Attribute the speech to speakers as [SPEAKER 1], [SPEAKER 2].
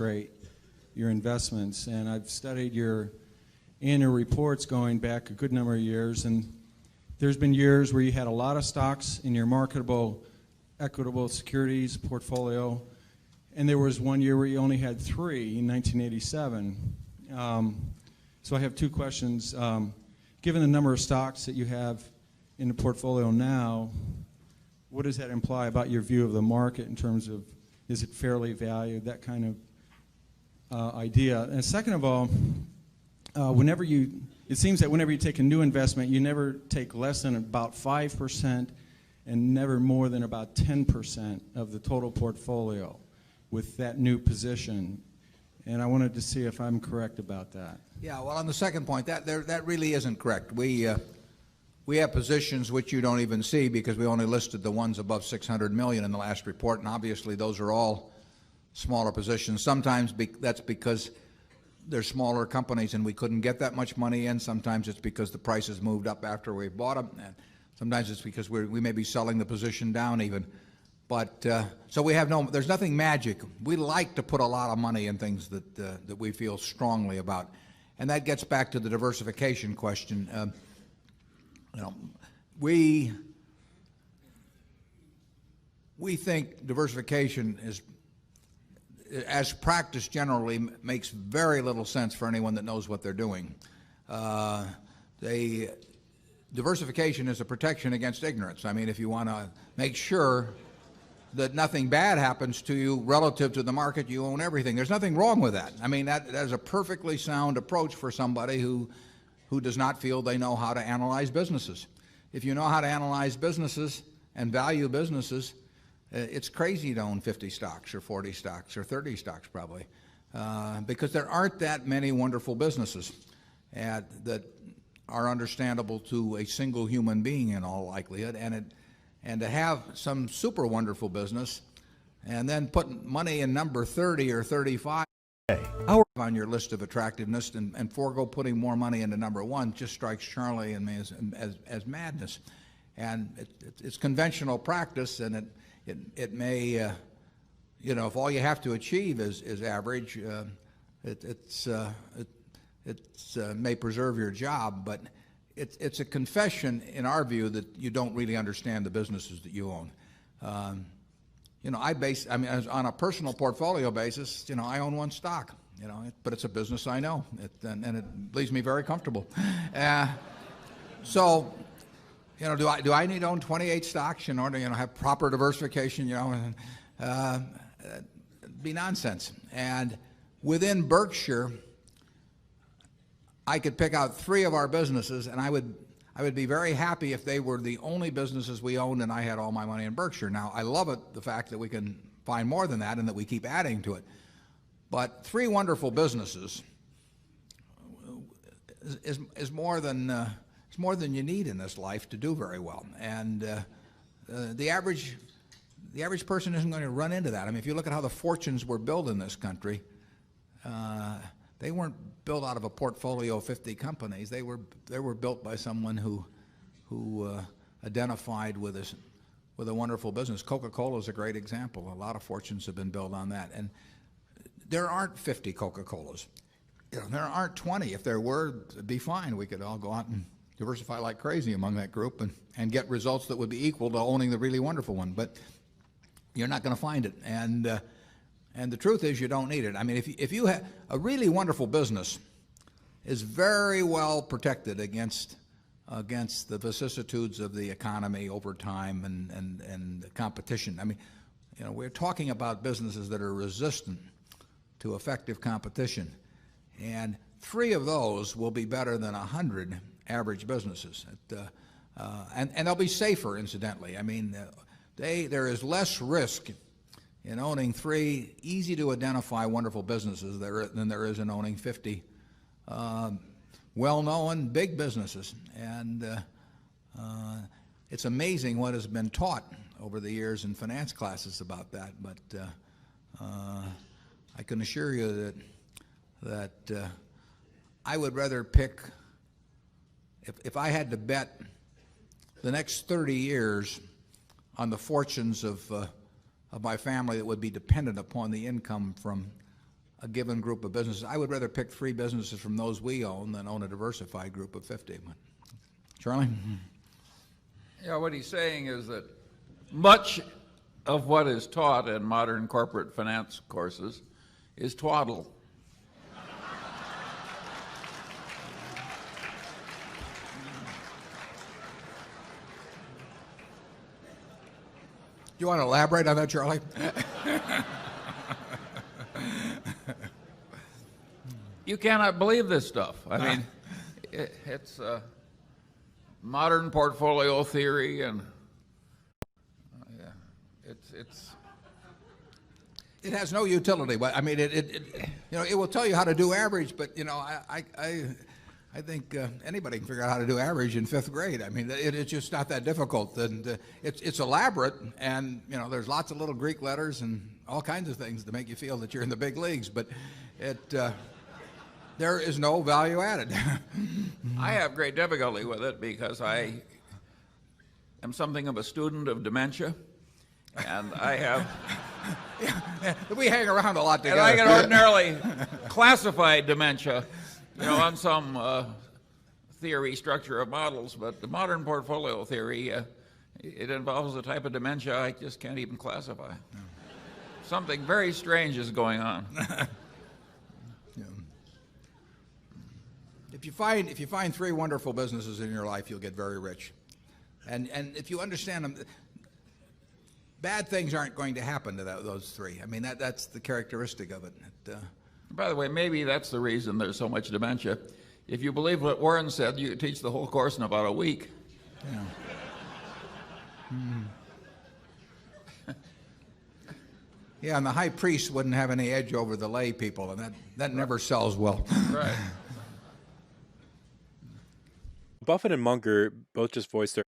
[SPEAKER 1] rate your investments. And I've studied your annual reports going back a good number of years, and there's been years where you had a lot of stocks in your marketable equitable securities portfolio, and there was one year where you only had 3 in 1987. So I have 2 questions. Given the number of stocks that you have in the portfolio now, what does that imply about your view of the market in terms of, is it fairly valued, that kind of idea? And second of all, it seems that whenever you take a new investment, you never take less than about 5% and never more than about 10% of the total portfolio with that new position. And I wanted to see if I'm correct about that.
[SPEAKER 2] Yeah, well, on the second point, that really isn't correct. We have positions which you don't even see because we only listed the ones above 600 million in the last report, and obviously those are all smaller positions. Sometimes that's because they're smaller companies and we couldn't get that much money in. Sometimes it's because the prices moved up after we bought them. And sometimes it's because we may be selling the position down even. But so we have there's nothing magic. We like to put a lot of money in things that we feel strongly about. And that gets back to the diversification question. We think diversification is, as practiced generally, makes very little sense for anyone that knows what they're doing. Diversification is a protection against ignorance. I mean, if you want to make sure that nothing bad happens to you relative to the market, you own everything. There's nothing wrong with that. I mean, that is a perfectly sound approach for somebody who does not feel they know how to analyze businesses. If you know how to analyze businesses and value businesses, it's crazy to own 50 stocks or 40 stocks or 30 stocks probably, because there aren't that many wonderful businesses that are understandable to a single human being in all likelihood. And to have some super wonderful business and then put money in number 30 or 35 on your list of attractiveness and forego putting more money into number 1 just strikes Charlie and me as madness. And it's conventional practice, and it may, if all you have to achieve is average, it may preserve your job, but it's a confession in our view that you don't really understand the businesses that you own. On a personal portfolio basis, I own 1 stock, but it's a business I know, and it leaves me very comfortable. So, do I need to own 28 stocks in order to have proper diversification? It'd be nonsense. And within Berkshire, I could pick out 3 of our businesses, and I would be very happy if they were the only businesses we owned and I had all my money in Berkshire. Now, I love the fact that we can find more than that and that we keep adding to it. But 3 wonderful businesses is more than you need in this life to do very well. And the average person isn't going to run into that. I mean, if you look at how the fortunes were built in this country, they weren't built out of a portfolio of 50 companies. They were built by someone who identified with a wonderful business. Coca-Cola is a great example. A lot of fortunes have been built on that. And there aren't 50 Coca-Colas. There aren't 20. If there were, it'd be fine. We could all go out and diversify like crazy among that group and get results that would be equal to owning the really wonderful one. But you're not going to find it. And the truth is, you don't need it. I mean, if you have a really wonderful business, is very well protected against the vicissitudes of the economy over time and the competition. I mean, we're talking about businesses that are resistant to effective competition, and 3 of those will be better than 100 average businesses, and they'll be safer, incidentally. I mean, there is less risk in owning 3 easy to identify wonderful businesses than there is in owning 50 well-known big businesses. And it's amazing what has been taught over the years in finance classes about that. But I can assure you that I would rather pick, if I had to bet the next 30 years on the fortunes of my family that would be dependent upon the income from a given group of businesses. I would rather pick 3 businesses from those we own than own a diversified group of 50. Charlie?
[SPEAKER 3] Yeah, what he's saying is that much of what is taught in modern corporate finance courses is twaddle.
[SPEAKER 2] You want to elaborate on that, Charlie?
[SPEAKER 3] You cannot believe this stuff. I mean, it's modern portfolio theory, and yeah,
[SPEAKER 2] it has no utility. I mean, it will tell you how to do average, but I think anybody can figure out how to do average in 5th grade. I mean, it's just not that difficult, and it's elaborate, and there's lots of little Greek letters and all kinds of things to make you feel that you're in the big leagues, but there is no value added.
[SPEAKER 3] I have great difficulty with it because I am something of a student of dementia, and I have.
[SPEAKER 2] Yeah, we hang around a lot together.
[SPEAKER 3] And I can ordinarily classify dementia, on some theory structure of models, but the modern portfolio theory, it involves a type of dementia I just can't even classify. No. Something very strange is going on.
[SPEAKER 2] Yeah. If you find 3 wonderful businesses in your life, you'll get very rich, and if you understand them, bad things aren't going to happen to those 3. I mean, that's the characteristic of it.
[SPEAKER 3] By the way, maybe that's the reason there's so much dementia. If you believe what Warren said, you could teach the whole course in about a week.
[SPEAKER 2] Yeah. Yeah, and the high priest wouldn't have any edge over the lay people, and that never sells well.
[SPEAKER 3] Right.
[SPEAKER 4] Buffett and Munger both just voiced their